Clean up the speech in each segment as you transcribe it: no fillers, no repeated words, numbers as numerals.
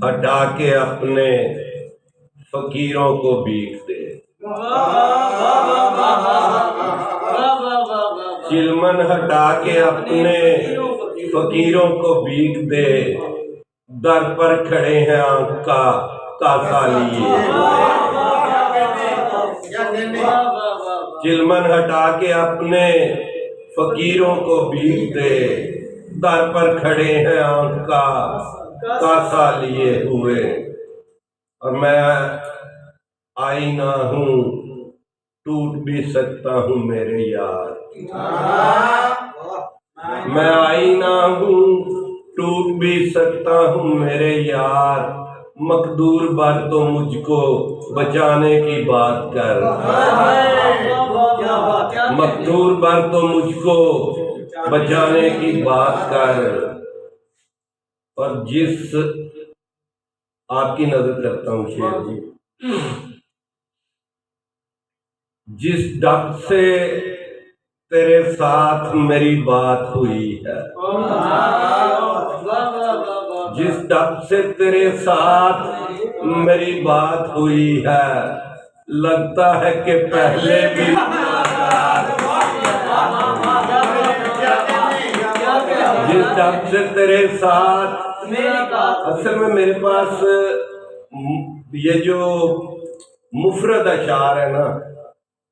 ہٹا کے اپنے فقیروں کو بھیک دے، چلمن ہٹا کے اپنے فقیروں کو بھیک دے، در پر کھڑے ہیں آنکھ کا کاسا لیے، چلمن ہٹا کے اپنے فقیروں کو بھیک دے، در پر کھڑے ہیں آنکھ کا کاسا لیے ہوئے، اور میں آئینہ ہوں ٹوٹ بھی سکتا ہوں میرے یار، میں آئینہ ہوں ٹوٹ بھی سکتا ہوں میرے یار، مقدور بر تو مجھ کو بچانے کی بات کر، مقدور بر تو مجھ کو بچانے کی بات کر، اور جس آپ کی نظر کرتا ہوں شیر جی، جس ڈب سے تیرے ساتھ میری بات ہوئی ہے، جس ڈب سے تیرے ساتھ میری بات ہوئی ہے، لگتا ہے کہ پہلے بھی جس ڈب سے تیرے ساتھ، اصل میں میرے پاس یہ جو مفرد اشعار ہے نا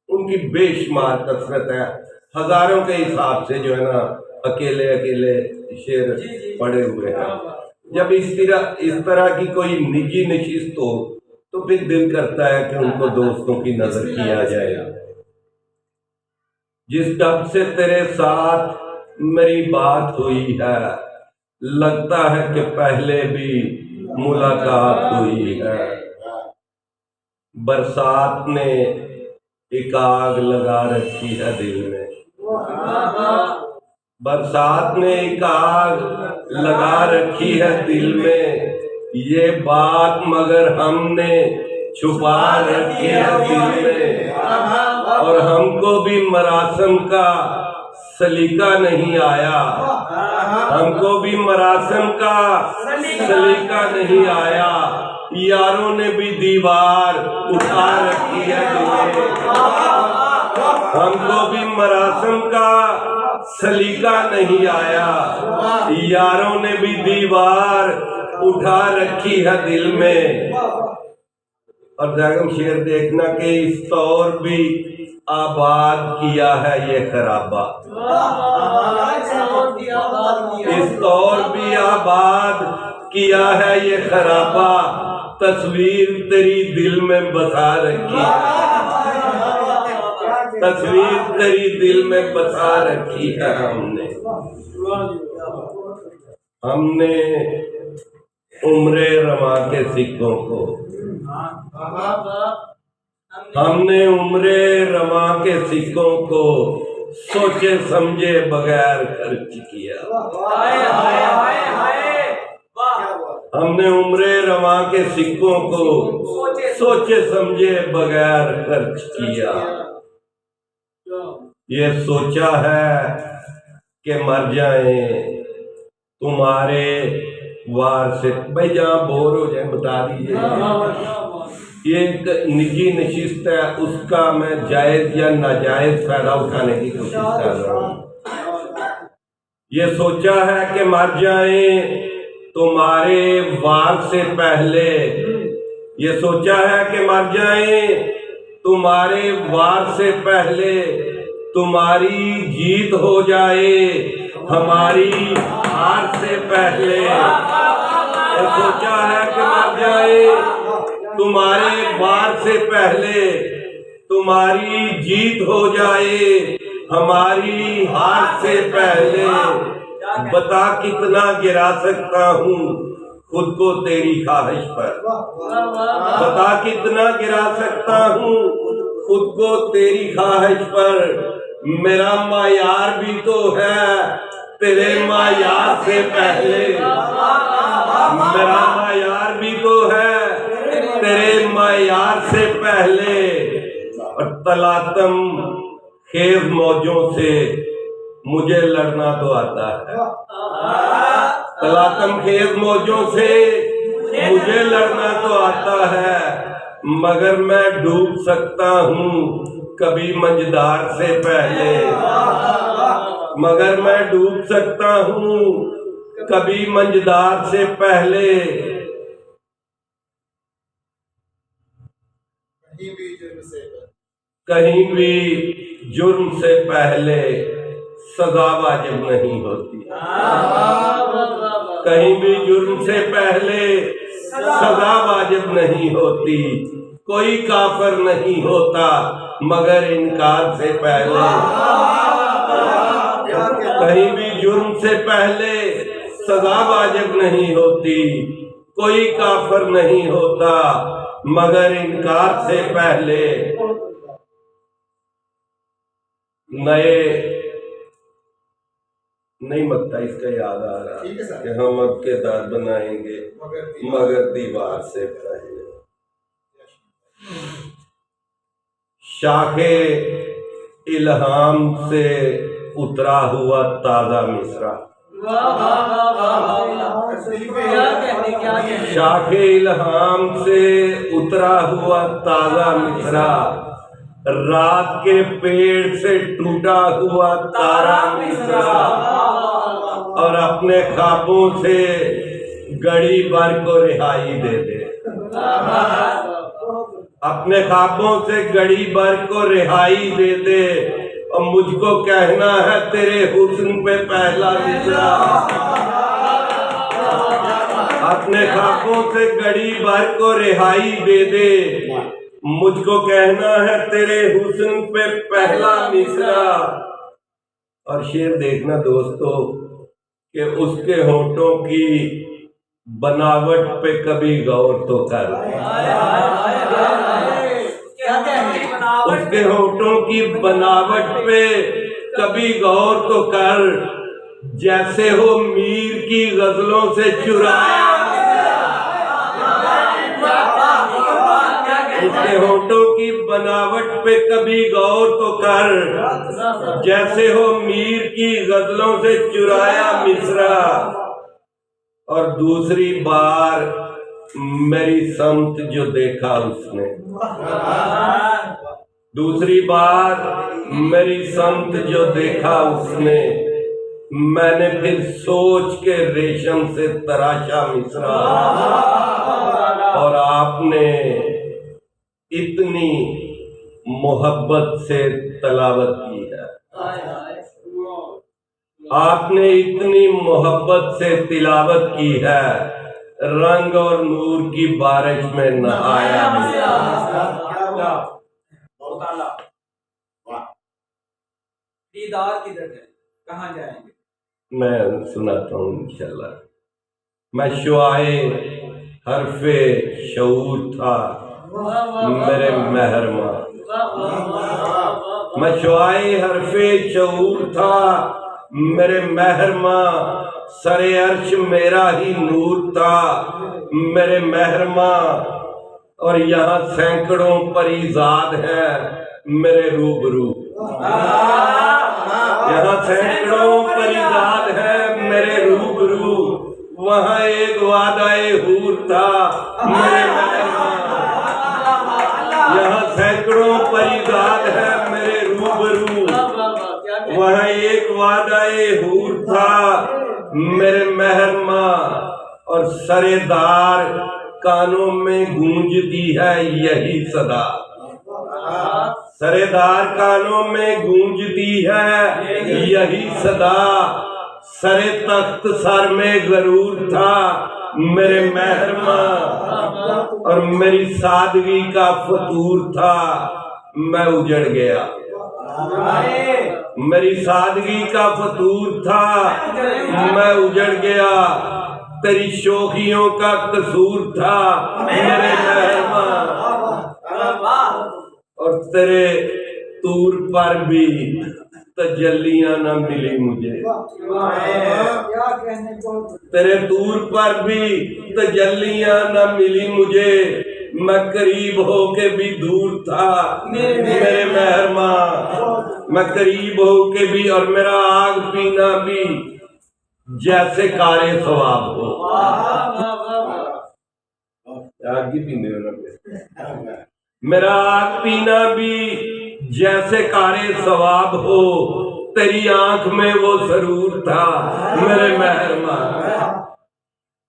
ان کی بے شمار کثرت ہے، ہزاروں کے حساب سے جو ہے نا اکیلے اکیلے شعر پڑے ہوئے ہیں، جب اس طرح کی کوئی نجی نشست ہو تو پھر دل کرتا ہے کہ ان کو دوستوں کی نظر کیا جائے، جس ڈب سے تیرے ساتھ میری بات ہوئی ہے، لگتا ہے کہ پہلے بھی ملاقات ہوئی ہے، برسات نے ایک آگ لگا رکھی ہے دل میں، برسات نے ایک آگ لگا رکھی ہے دل میں، یہ بات مگر ہم نے چھپا رکھی ہے دل میں، اور ہم کو بھی مراسم کا سلیقہ نہیں آیا، ہم کو بھی مراسم کا سلیقہ نہیں آیا، یاروں نے بھی دیوار اٹھا رکھی ہے دل میں، ہم کو بھی مراسم کا سلیقہ نہیں آیا، یاروں نے بھی دیوار اٹھا رکھی ہے دل میں، اور بیگم شیر دیکھنا کہ اس طور بھی آباد کیا ہے یہ خرابہ، اس طور بھی آباد کیا ہے یہ خرابہ، تصویر تیری دل میں بسا رکھی ہے، تصویر تیری دل میں بسا رکھی ہے، ہم نے عمر رواں کے سکوں کو، ہم نے عمر رواں کے سکوں کو سوچے سمجھے بغیر خرچ کیا، ہم نے عمر رواں کے سکوں کو سوچے سمجھے بغیر خرچ کیا، یہ سوچا ہے کہ مر جائیں تمہارے وار سے، بھائی جہاں بور ہو جائیں بتا دیجئے، یہ ایک نجی نشست ہے، اس کا میں جائز یا ناجائز فائدہ اٹھانے کی کوشش کر رہا ہوں، یہ سوچا ہے کہ مر جائیں تمہارے وار سے پہلے، یہ سوچا ہے کہ مر جائیں تمہارے وار سے پہلے، تمہاری جیت ہو جائے ہماری ہار سے پہلے، یہ سوچا ہے کہ مر جائے تمہارے وار سے پہلے، تمہاری جیت ہو جائے ہماری ہار سے پہلے، بتا کتنا گرا سکتا ہوں خود کو تیری خواہش پر، بتا کتنا گرا سکتا ہوں خود کو تیری خواہش پر، میرا معیار بھی تو ہے تیرے معیار سے پہلے، میرا معیار بھی تو ہے تیرے معیار سے پہلے، اور تلاطم خیز موجوں سے مجھے لڑنا تو آتا ہے، تلاطم خیز موجوں سے مجھے مجھے لڑنا تو آتا ہے مگر میں ڈوب سکتا ہوں کبھی منجدار سے پہلے، مگر میں ڈوب سکتا ہوں کبھی منجدار سے پہلے، کہیں بھی جرم سے پہلے سزا واجب نہیں ہوتی، کہیں بھی جرم سے پہلے سزا واجب نہیں ہوتی، کوئی کافر نہیں ہوتا مگر انکار سے پہلے، کہیں بھی جرم سے پہلے سزا واجب نہیں ہوتی، کوئی کافر نہیں ہوتا مگر انکار سے پہلے۔ نہیں مکتا اس کا یاد آ رہا کہ ہم اب کے دار بنائیں گے مگر دیوار سے پہلے۔ شاخ الہام سے اترا ہوا تازہ مصرع، شاخ الہام سے اترا ہوا تازہ مصرع، رات کے پیڑ سے ٹوٹا ہوا تارا مصرع، اور اپنے خوابوں سے گڑی بھر کو رہائی دے دے، اپنے خوابوں سے گڑی بھر کو رہائی دے دے، اور مجھ کو کہنا ہے تیرے حسن پہ پہلا مصرع، اپنے خوابوں سے گڑی بھر کو رہائی دے دے، مجھ کو کہنا ہے تیرے حسن پہ پہلا مصرع۔ اور شعر دیکھنا دوستو کہ اس کے ہونٹوں کی بناوٹ پہ کبھی غور تو کر، اس کے ہونٹوں کی بناوٹ پہ کبھی غور تو کر، جیسے ہو میر کی غزلوں سے چرایا، اس کے ہونٹوں کی بناوٹ پہ کبھی غور تو کر، جیسے ہو میر کی غزلوں سے چرایا مصرع۔ اور دوسری بار میری سمت جو دیکھا اس نے، دوسری بار میری سمت جو دیکھا اس نے، میں نے پھر سوچ کے ریشم سے تراشا مصرع، اور آپ نے اتنی محبت سے تلاوت کی ہے، آپ نے اتنی محبت سے تلاوت کی ہے، رنگ اور نور کی بارش میں نہایا دیدار کدھر ہے، کہاں جائیں گے؟ میں سناتا ہوں انشاءاللہ۔ میں شعائے حرف شعور تھا میرے مہرماں، میں شعائے حرف شعور تھا میرے مہرماں، سر عرش میرا ہی نور تھا میرے مہرماں، اور یہاں سینکڑوں پریزاد ہیں میرے روبرو، یہاں سینکڑوں پریزاد ہیں میرے روبرو، وہاں ایک وعدہ حور تھا میرے مہرماں، یہاں سینکڑوں پریزاد ہیں میرے روبرو، وہاں ایک وعدہ حور تھا میرے مہرماں، اور سردار کانوں میں گونجتی ہے یہی صدا، سردار کانوں میں گونجتی ہے یہی صدا، سر تخت سر میں غرور تھا میرے مہرماں، اور میری سادگی کا فطور تھا میں اجڑ گیا، میری سادگی کا فطور تھا میں اجڑ گیا، تیری شوخیوں کا قصور تھا میرے مہرماں، اور تیرے طور پر بھی تجلیاں نہ ملی مجھے، تیرے طور پر بھی تجلیاں نہ ملی مجھے، میں قریب ہو کے بھی دور تھا میرے مہرماں، میں قریب ہو کے بھی، اور میرا آگ پینا بھی جیسے کار ثواب ہو، آگ ہی پینے ہونا میرا آگ پینا بھی جیسے کارے ثواب ہو، تیری آنکھ میں وہ سرور تھا میرے مہرما،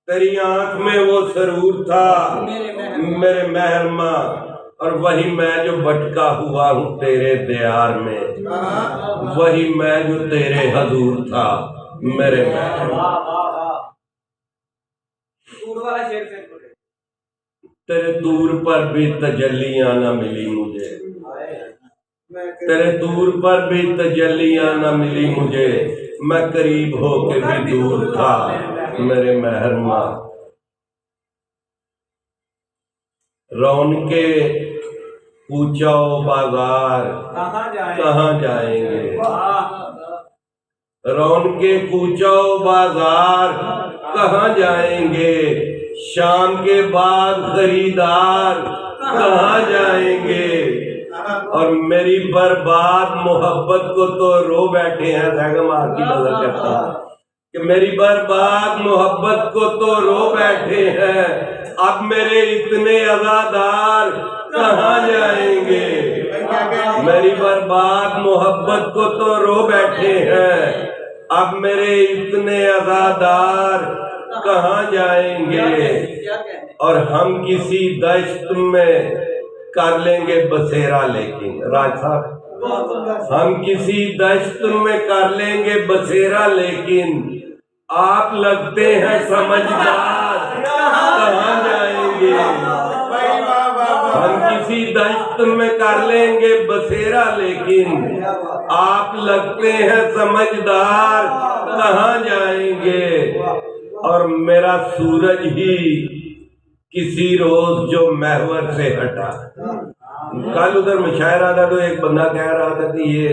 تیری آنکھ میں وہ سرور تھا میرے مہرما، اور وہی میں جو بھٹکا ہوا ہوں تیرے دیار میں، وہی میں جو تیرے حضور تھا میرے مہرما۔ والا شعر پھر پڑھے۔ تیرے دور پر بھی تجلیاں نہ ملی مجھے، تیرے دور پر بھی تجلیاں نہ ملی مجھے، میں قریب ہو کے بھی دور تھا میرے مہرما۔ رونقے کوچہ و بازار کہاں جائیں گے، رونقے کوچہ و بازار کہاں جائیں گے، شام کے بعد خریدار کہاں جائیں گے، اور میری برباد محبت کو تو رو بیٹھے ہیں، زیگم آپ کی نظر کرتا کہ میری برباد محبت کو تو رو بیٹھے ہیں، اب میرے اتنے عزادار کہاں جائیں گے، میری برباد محبت کو تو رو بیٹھے ہیں، اب میرے اتنے عزادار کہاں جائیں گے، اور ہم کسی دشت میں کر لیں گے بسیرا، لیکن راج صاحب ہم کسی دشت میں کر لیں گے بسیرا، لیکن آپ لگتے ہیں سمجھدار کہاں جائیں گے، ہم کسی دشت میں کر لیں گے بسیرا، لیکن آپ لگتے ہیں سمجھدار کہاں جائیں گے، اور میرا سورج ہی کسی روز جو محور سے ہٹا۔ کل ادھر مشاعرہ تھا تو ایک بندہ کہہ رہا تھا کہ یہ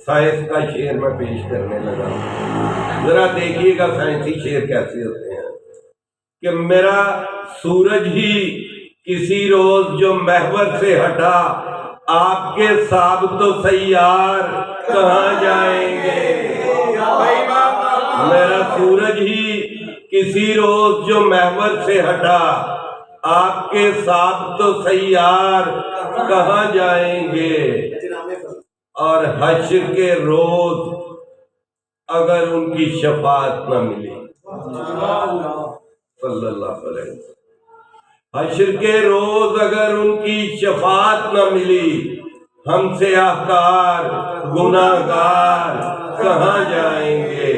سائنس کا شعر میں پیش کرنے لگا، ذرا دیکھیے گا سائنسی شعر کیسے ہوتے ہیں، کہ میرا سورج ہی کسی روز جو محور سے ہٹا، آپ کے ثابت و سیار کہاں جائیں گے، میرا سورج ہی کسی روز جو محور سے ہٹا، آپ کے ثابت و سیار کہاں جائیں گے، اور حشر کے روز اگر ان کی شفاعت نہ ملی، صلی اللہ علیہ وسلم، حشر کے روز اگر ان کی شفاعت نہ ملی، ہم سیاہکار گناہگار کہاں جائیں گے،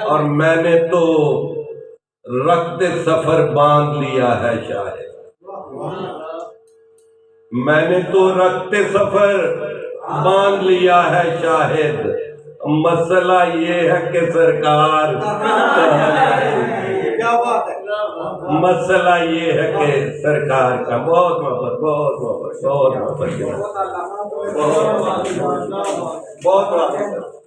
اور میں نے تو رخت سفر باندھ لیا ہے شاہد، میں نے تو رخت سفر باندھ لیا ہے شاہد، مسئلہ یہ ہے کہ سرکار کہاں جائیں گے، مسئلہ یہ ہے کہ سرکار کا بہت محبت بہت محبت بہت محبت بہت محبت